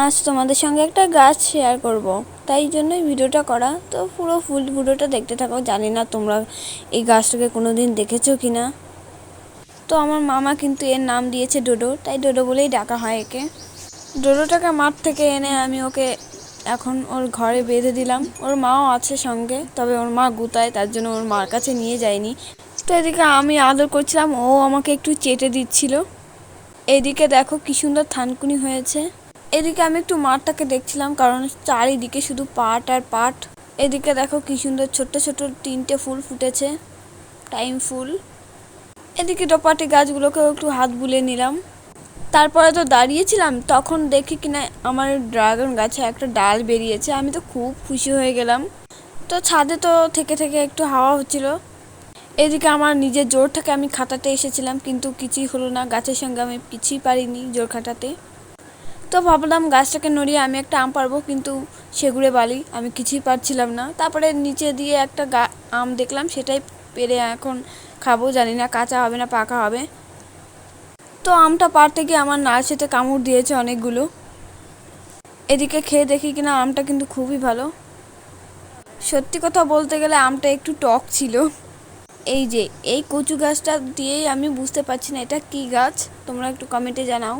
আজ তোমাদের সঙ্গে একটা গাছ শেয়ার করব, তাই জন্যই ভিডিওটা করা। তো পুরো ফুল ভিডিওটা দেখতে থাকো। জানি না তোমরা এই গাছটাকে কোনো দিন দেখেছো কি না। তো আমার মামা কিন্তু এর নাম দিয়েছে ডোডো, তাই ডোডো বলেই ডাকা হয় একে। ডোডোটাকে মাঠ থেকে এনে আমি ওকে এখন ওর ঘরে বেঁধে দিলাম। ওর মাও আছে সঙ্গে, তবে ওর মা গুতায়, তার জন্য ওর মার কাছে নিয়ে যায়নি। তো এদিকে আমি আদর করছিলাম, ও আমাকে একটু চেটে দিচ্ছিল। এদিকে দেখো কি সুন্দর থানকুনি হয়েছে। এদিকে আমি একটু মাঠটাকে দেখছিলাম, কারণ চারিদিকে শুধু পাট আর পাট। এদিকে দেখো কি সুন্দর ছোট্ট ছোট্ট 3টে ফুল ফুটেছে, টাইম ফুল। এদিকে ডোপাটি গাছগুলোকেও একটু হাত বুলিয়ে নিলাম। তারপরে তো দাঁড়িয়েছিলাম, তখন দেখি কিনা আমার ড্রাগন গাছে একটা ডাল বেরিয়েছে। আমি তো খুব খুশি হয়ে গেলাম। তো ছাদে তো থেকে থেকে একটু হাওয়া হচ্ছিল। এদিকে আমার নিজের জোরটাকে আমি খাটাতে এসেছিলাম, কিন্তু কিছুই হলো না। গাছের সঙ্গে আমি কিছুই পারিনি জোর খাটাতে। তো ভাবলাম গাছটাকে নড়িয়ে আমি একটা আম পারবো, কিন্তু সেগুড়ে বালি, আমি কিছুই পারছিলাম না। তারপরে নিচে দিয়ে একটা আম দেখলাম, সেটাই পেরে এখন খাবো। জানি না কাঁচা হবে না পাকা হবে। তো আমটা পারতে গিয়ে আমার নার্সিতে কামড় দিয়েছে অনেকগুলো। এদিকে খেয়ে দেখি কিনা আমটা কিন্তু খুবই ভালো। সত্যি কথা বলতে গেলে আমটা একটু টক ছিল। এই যে এই কচু গাছটা দিয়েই আমি বুঝতে পারছি না এটা কি গাছ, তোমরা একটু কমেন্টে জানাও।